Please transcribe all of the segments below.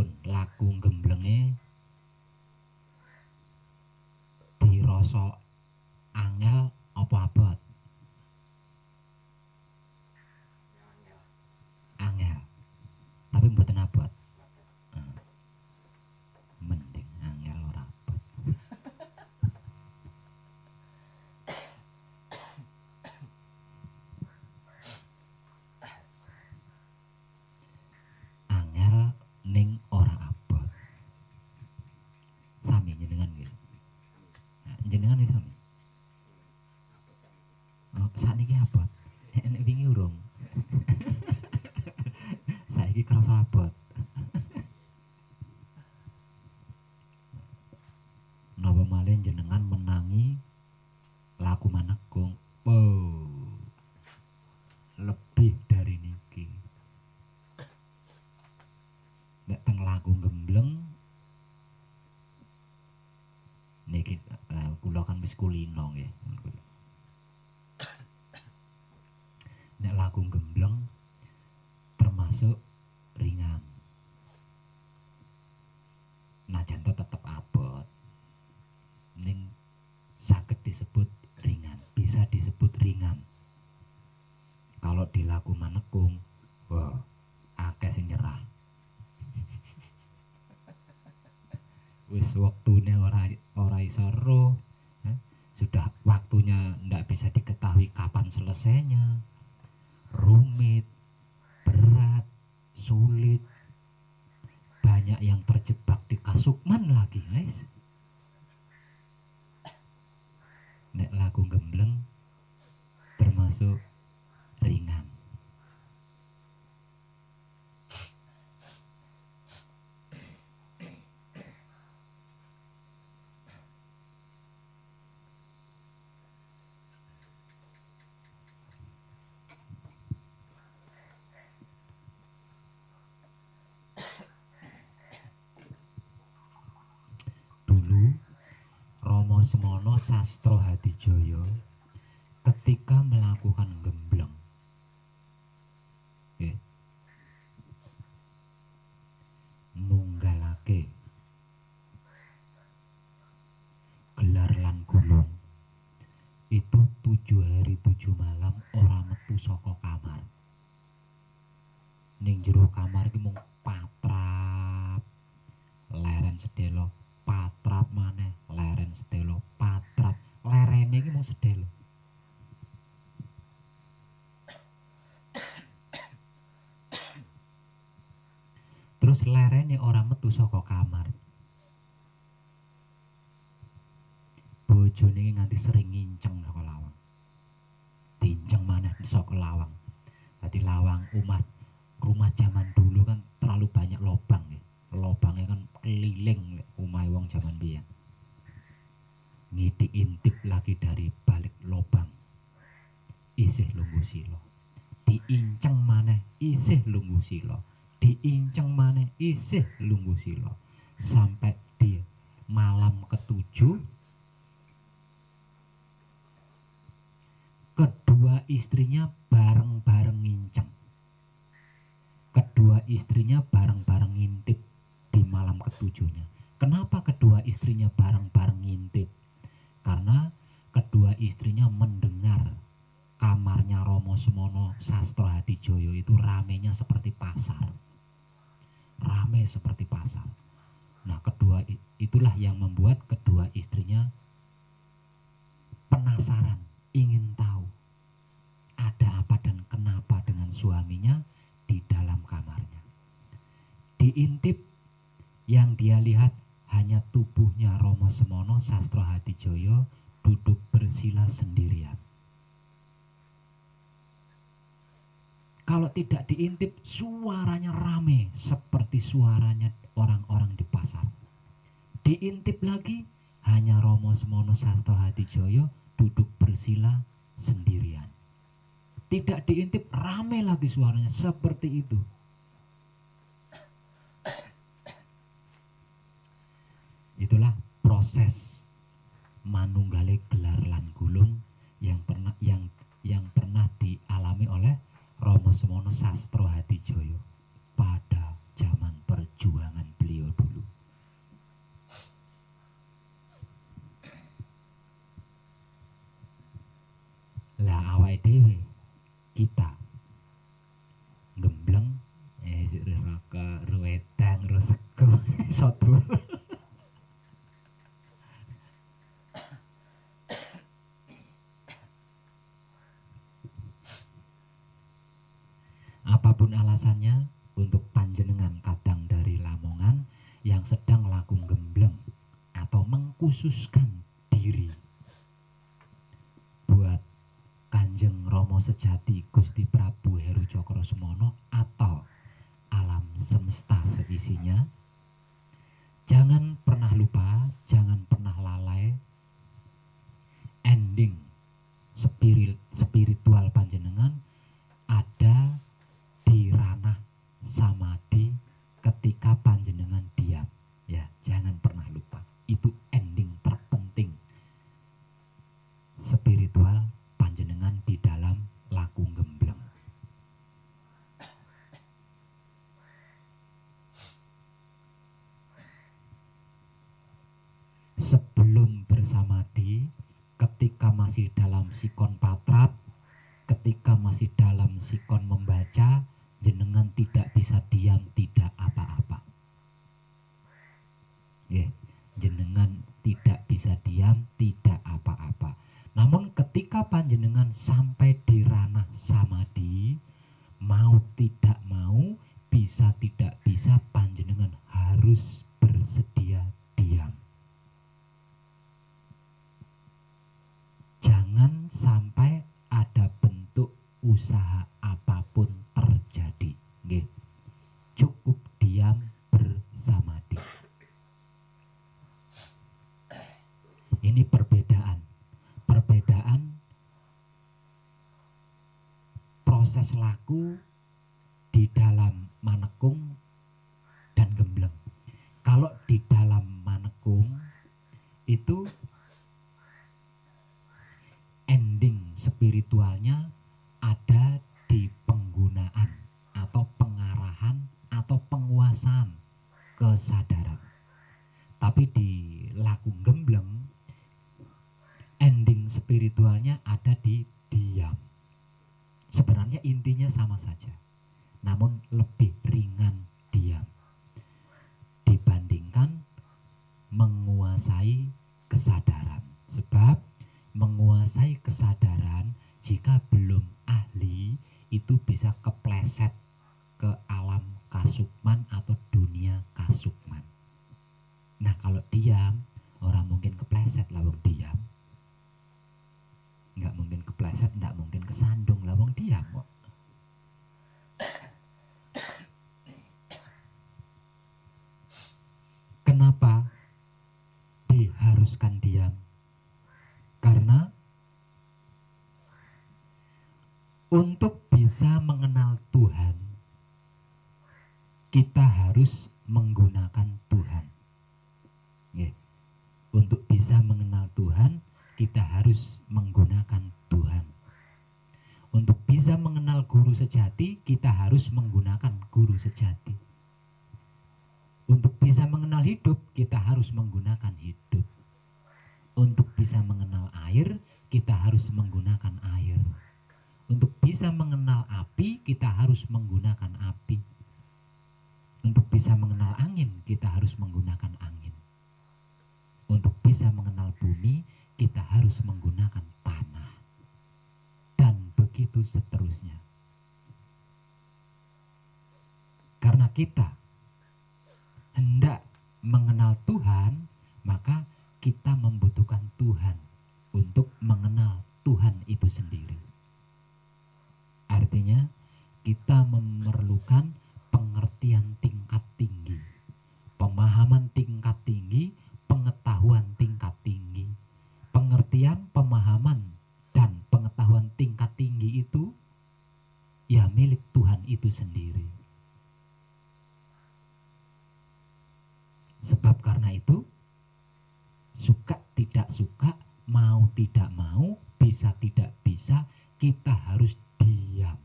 Pripun laku gemblenge dirasa angel apa abot? Angel. Tapi mboten abot. Mending angel ora abot. Angel ning ora abot. Sami jenengan nggih. Nah, jenengan iki sami. Oh, sakniki abot. Nek wingi urung. Saiki krasa abot. Napa malih jenengan menangi laku manekung. Oh. Lebih dari niki. Nek teng laku gembleng niki kula kan wis kulino nggih. Nek laku gembleng termasuk ringan. Najan tetep abot. Ning saged disebut ringan, bisa disebut ringan. Kalau dilaku manekung, wah, akeh sing nyerah. Wis waktune ora iso roh, sudah waktunya ndak bisa diketahui kapan selesainya. Rumit, berat, sulit, banyak yang terjebak di kasukman lagi, guys. Nek laku gembleng termasuk ringan. Rama Semana Sastra Hadijaya ketika melakukan gembleng, nunggalake gelar lan gulung itu 7 hari 7 malam ora metu saka kamar. Ning jero kamar iki mung patrap leren sedelo, patrap maneh leren sedelo, patrap lerene iki mung sedelo. Terus lerene ora metu saka kamar. Bojone iki nganti sering nginceng saka lawang. Dinceng maneh saka lawang. Dadi lawang rumah zaman dulu kan terlalu banyak lobang ya. Lobangnya kan keliling omahe wong zaman biyen. Ngintip lagi dari balik lobang. Isih lungguh sila. Diinceng maneh isih lungguh sila. Diinceng maneh isih lungguh sila. Sampai di malam ketujuh kedua istrinya bareng-bareng nginceng. Kedua istrinya bareng-bareng ngintip di malam ketujuhnya. Kenapa kedua istrinya bareng-bareng ngintip? Karena kedua istrinya mendengar kamarnya Rama Semana Sastra Hadijaya itu ramenya seperti pasar. Rame seperti pasar. Nah, itulah yang membuat kedua istrinya penasaran, ingin tahu ada apa dan kenapa dengan suaminya di dalam kamarnya. Diintip, yang dia lihat hanya tubuhnya Rama Semana Sastra Hadijaya duduk bersila sendirian. Kalau tidak diintip, suaranya rame seperti suaranya orang-orang di pasar. Diintip lagi, hanya Rama Semana Sastra Hadijaya duduk bersila sendirian. Tidak diintip, rame lagi suaranya seperti itu. Itulah proses manunggale gelar lan gulung yang pernah dialami oleh Rama Semana Sastra Hadijaya pada zaman perjuangan iso dur. Apapun alasannya, untuk panjenengan kadang dari Lamongan yang sedang laku gembleng atau mengkhususkan diri buat Kanjeng Rama sejati Gusti Prabu Heru Cokrosemono atau alam semesta seisinya, jangan pernah lupa, jangan pernah lalai ending spiritual panjenengan ada di ranah samadhi ketika panjenengan diam. Ya, jangan pernah lupa. Itu ending terpenting spiritual panjenengan di dalam laku gembleng. Sebelum bersamadhi, ketika masih dalam sikon patrap, ketika masih dalam sikon membaca, jenengan tidak bisa diam, tidak apa-apa. Jenengan tidak bisa diam, tidak apa-apa. Namun ketika panjenengan sampai di ranah samadhi, mau tidak mau, bisa tidak bisa, panjenengan harus bersedia diam. Jangan sampai ada bentuk usaha apapun terjadi. Cukup diam bersamadhi. Ini perbedaan proses laku di dalam manekung dan gembleng. Kalau di dalam manekung itu ending spiritualnya ada di penggunaan atau pengarahan atau penguasaan kesadaran. Tapi di laku gembleng ending spiritualnya ada di diam. Sebenarnya intinya sama saja, namun lebih ringan diam dibandingkan menguasai kesadaran. Sebab menguasai kesadaran jika belum ahli itu bisa kepleset ke alam kasukman atau dunia kasukman. Nah kalau diam, orang mungkin kepleset lawang diam. Nggak mungkin kepleset, nggak mungkin kesandung lawang diam kok. Kenapa diharuskan diam? Karena untuk bisa mengenal Tuhan, kita harus menggunakan Tuhan. Untuk bisa mengenal Tuhan, kita harus menggunakan Tuhan. Untuk bisa mengenal guru sejati, kita harus menggunakan guru sejati. Untuk bisa mengenal hidup, kita harus menggunakan hidup. Untuk bisa mengenal air, kita harus menggunakan air. Untuk bisa mengenal api, kita harus menggunakan api. Untuk bisa mengenal angin, kita harus menggunakan angin. Untuk bisa mengenal bumi, kita harus menggunakan tanah. Dan begitu seterusnya. Karena kita hendak mengenal Tuhan, maka kita membutuhkan Tuhan untuk mengenal Tuhan itu sendiri. Artinya kita memerlukan pengertian tingkat tinggi, pemahaman tingkat tinggi, pengetahuan tingkat tinggi. Pengertian, pemahaman, dan pengetahuan tingkat tinggi itu ya milik Tuhan itu sendiri. Sebab karena itu, suka tidak suka, mau tidak mau, bisa tidak bisa, kita harus diam.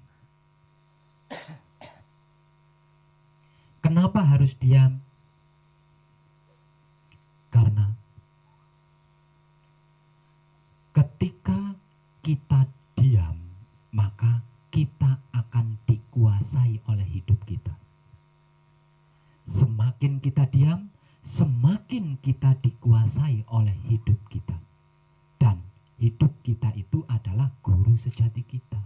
Kenapa harus diam? Karena ketika kita diam, maka kita akan dikuasai oleh hidup kita. Semakin kita diam, semakin kita dikuasai oleh hidup kita. Dan hidup kita itu adalah guru sejati kita.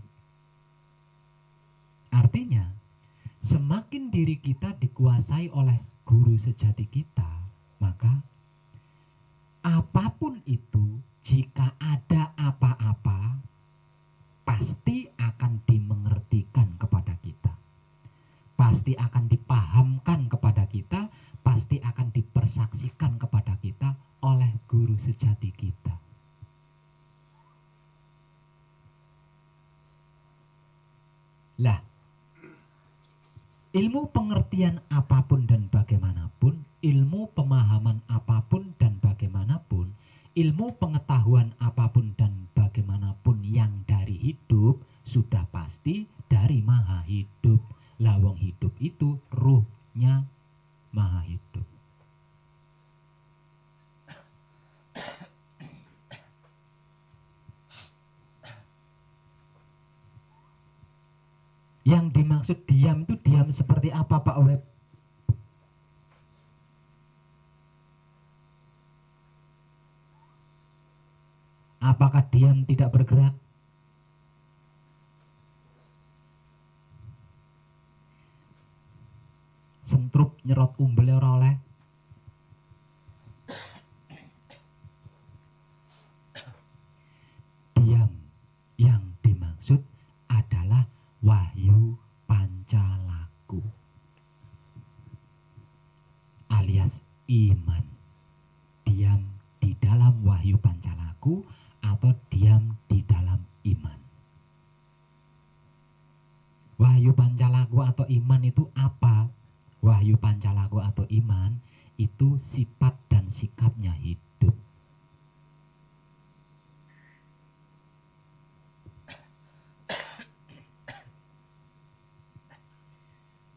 Artinya, semakin diri kita dikuasai oleh guru sejati kita, maka apapun itu, jika ada apa-apa, pasti akan dimengertikan kepada kita, pasti akan dipahamkan kepada kita, pasti akan dipersaksikan kepada kita oleh guru sejati kita. Lah, ilmu pengertian apapun dan bagaimanapun, ilmu pemahaman apapun dan bagaimanapun, ilmu pengetahuan apapun dan bagaimanapun yang dari hidup, sudah pasti dari Maha Hidup. Lawang hidup itu ruhnya Maha Hidup. Yang dimaksud diam itu diam seperti apa, Pak Web? Apakah diam tidak bergerak? Sentrup nyerot umbel ora oleh? Diam yang dimaksud adalah Wahyu Pancalaku alias iman. Diam di dalam Wahyu Pancalaku atau diam di dalam iman. Wahyu Pancalaku atau iman itu apa? Wahyu Pancalaku atau iman itu sifat dan sikapnya hidup.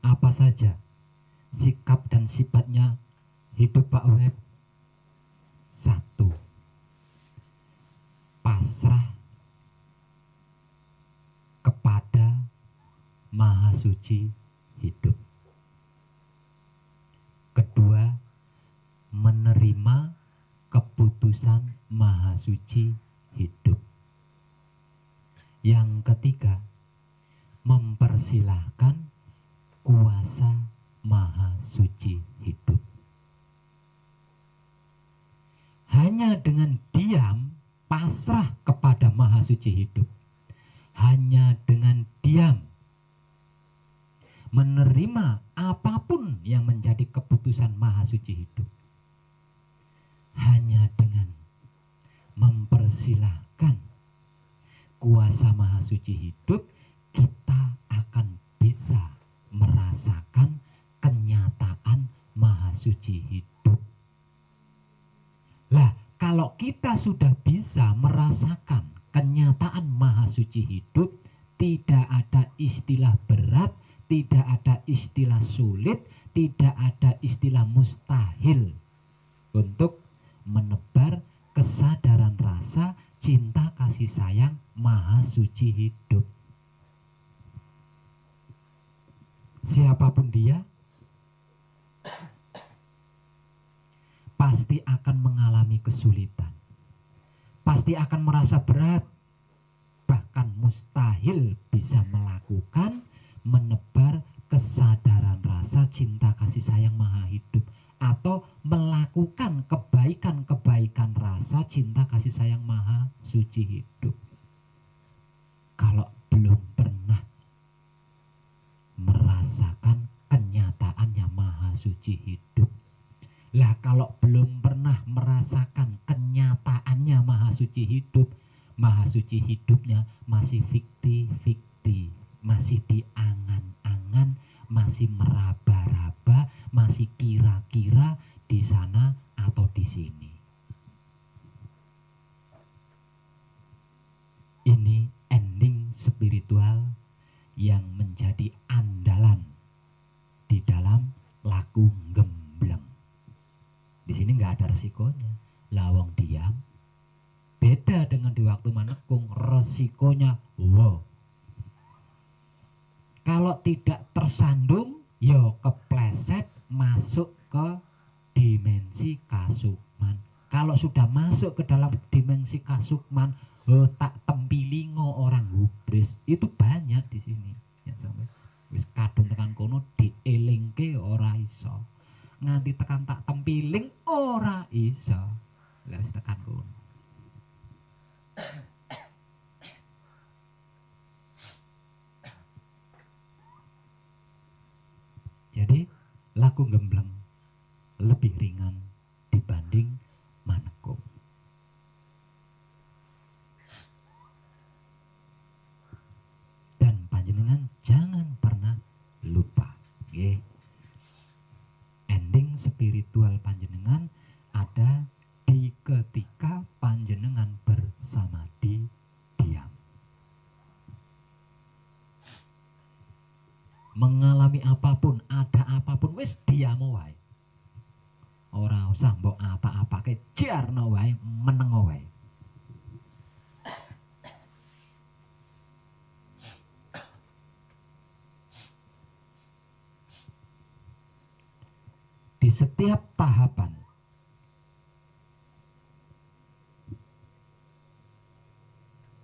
Apa saja sikap dan sifatnya hidup, Pak Web? 1. Pasrah kepada Maha Suci hidup. Kedua, menerima keputusan Maha Suci hidup. Yang ketiga, mempersilahkan kuasa Maha Suci hidup. Hanya dengan diam pasrah kepada Maha Suci hidup, hanya dengan diam menerima apapun yang menjadi keputusan Maha Suci hidup, hanya dengan mempersilahkan kuasa Maha Suci hidup, kita akan bisa merasakan kenyataan Maha Suci hidup. Lah, kalau kita sudah bisa merasakan kenyataan Maha Suci hidup, tidak ada istilah berat, tidak ada istilah sulit, tidak ada istilah mustahil untuk menebar kesadaran rasa cinta kasih sayang Maha Suci hidup. Siapapun dia pasti akan mengalami kesulitan, pasti akan merasa berat, bahkan mustahil bisa melakukan menebar kesadaran rasa cinta kasih sayang Maha Hidup atau melakukan kebaikan-kebaikan rasa cinta kasih sayang Maha Suci hidup kalau belum pernah merasakan kenyataannya Maha Suci hidup. Lah, kalau belum pernah merasakan kenyataannya Maha Suci hidup, Maha Suci hidupnya masih fiktif-fiktif, masih diangan-angan, masih meraba-raba, masih kira-kira di sana atau di sini. Ini ending spiritual yang menjadi andalan di dalam laku gembleng. Di sini nggak ada resikonya. Lawang diam. Beda dengan di waktu manekung, resikonya wow. Kalau tidak tersandung, yo kepleset masuk ke dimensi kasukman. Kalau sudah masuk ke dalam dimensi kasukman, tak tempilingo orang gubris itu banyak di sini. Ya sampai wis kadung tekan kono dielingke ora iso. Nganti tekan tak tempiling ora iso. Lah wis tekan kono. Jadi laku gembleng lebih ringan dibanding manekung. Dan panjenengan jangan pernah lupa, nggih. Ending spiritual panjenengan ada di ketika panjenengan bersamadi diam. Mengalami apapun, ada apapun, wis diam wae. Ora usah mbok apa-apake, jarno wae, menengo wae. Di setiap tahapan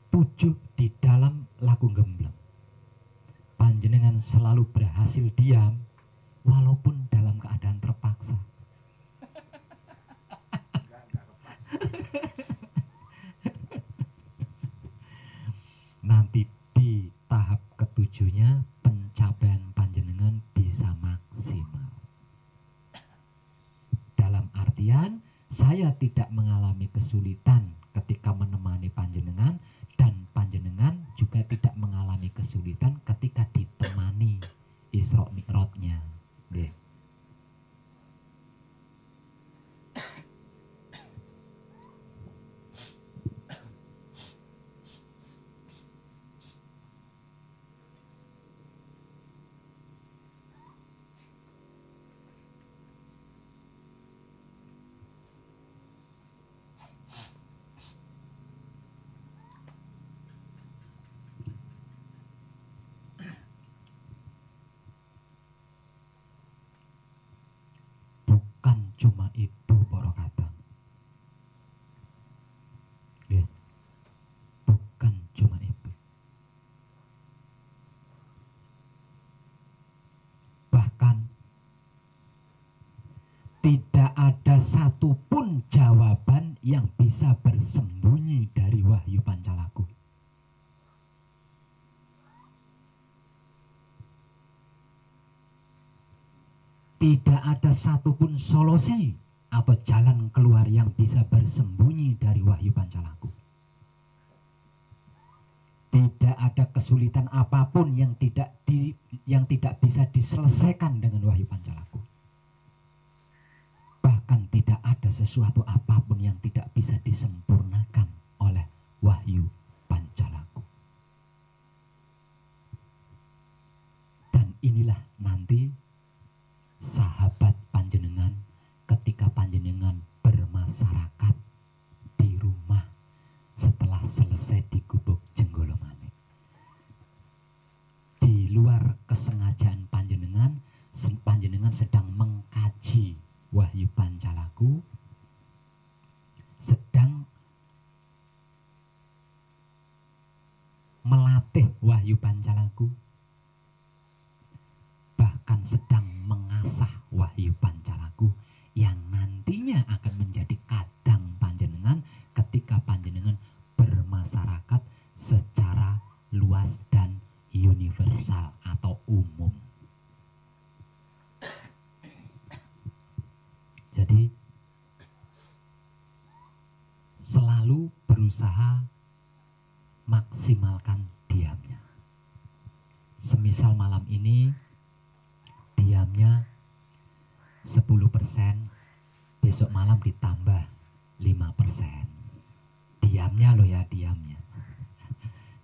tujuh di dalam laku gembleng, panjenengan selalu berhasil diam walaupun dalam keadaan terpaksa. Nanti di tahap ketujuhnya pencapaian panjenengan bisa maksimal. Dalam artian saya tidak mengalami kesulitan ketika menemani panjenengan, dan panjenengan juga tidak mengalami kesulitan ketika ditemani Isra Mi'rajnya. Nggih. Bukan cuma itu para kadang. Ya. Bukan cuma itu. Bahkan tidak ada satupun jawaban yang bisa bersembunyi dari wahyu Pancalaku. Tidak ada satupun solusi atau jalan keluar yang bisa bersembunyi dari wahyu Pancalaku. Tidak ada kesulitan apapun yang tidak bisa diselesaikan dengan wahyu Pancalaku. Bahkan tidak ada sesuatu apapun yang tidak bisa disempurnakan oleh wahyu Pancalaku. Dan inilah nanti sahabat panjenengan ketika panjenengan bermasyarakat di rumah setelah selesai di Gubuk Jenggolomane. Di luar kesengajaan panjenengan sedang mengkaji wahyu Pancalaku, sedang melatih wahyu Pancalaku, bahkan sedang mengasah wahyu Pancalaku yang nantinya akan menjadi kadang panjenengan ketika panjenengan bermasyarakat secara luas dan universal atau umum. Jadi selalu berusaha maksimalkan diamnya. Semisal malam ini diamnya 10%, besok malam ditambah 5%. Diamnya loh ya, diamnya.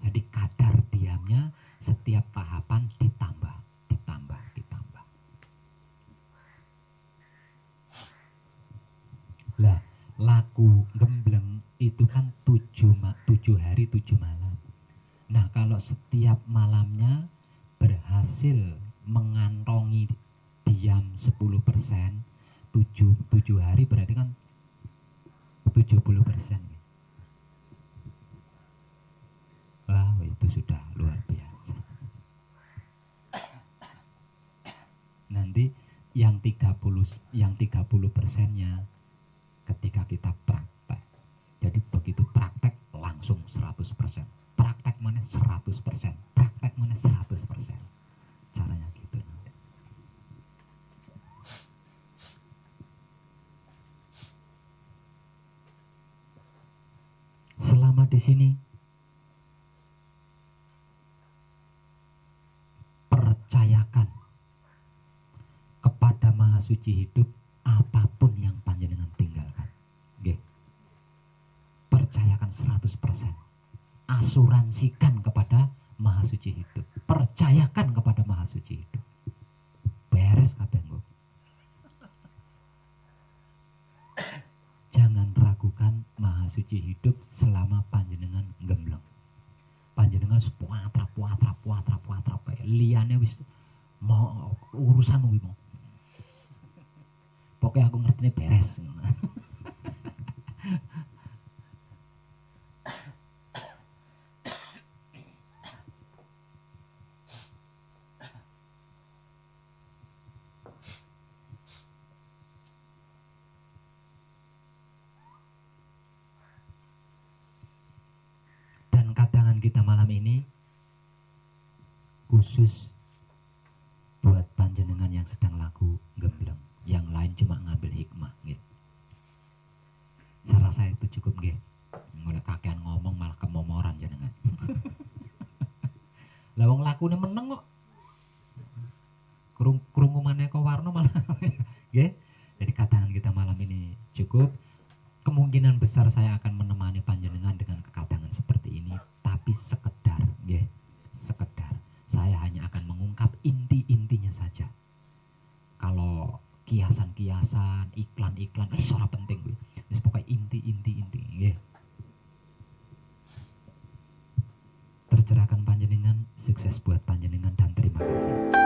Jadi kadar diamnya setiap tahapan ditambah. Lah, laku gembleng itu kan 7 hari 7 malam. Nah, kalau setiap malamnya berhasil mengantongi diam 10%, 7 hari berarti kan 70%. Wah, itu sudah luar biasa. Nanti yang 30%-nya ketika kita praktek. Jadi begitu praktek langsung 100%. Praktek mana 100%. Praktek mana 100%. Caranya gitu nanti. Selama di sini percayakan kepada Maha Suci hidup apapun yang panjenengan tinggalkan. Nggih. Percayakan 100%. Asuransikan kepada Maha Suci hidup. Percayakan kepada Maha Suci hidup. Beres kabeh engko. Jangan ragukan Maha Suci hidup selama panjenengan gembleng. Panjenengan puatrap liyane wis mau urusanmu iki mau. Pokoke aku ngertine beres. Dan kadangan kita malam ini khusus buat panjenengan yang sedang lagu gembleng, yang lain cuma ngambil hikmah gitu. Saya rasa itu cukup nggih. Mulai kakean ngomong malah kemomoran jenengan. Lah wong lakune meneng kok. Krungu maneka warna malah nggih. Jadi kadangan kita malam ini cukup. Kemungkinan besar saya akan menemani panjenengan dengan kekadangan seperti ini, tapi sekedar nggih, sekedar saya hanya akan mengungkap inti-intinya saja. Kalau kiasan-kiasan, iklan-iklan, ora penting gue. Wis pokoke inti nggih. Tercerahkan panjenengan, sukses buat panjenengan dan terima kasih.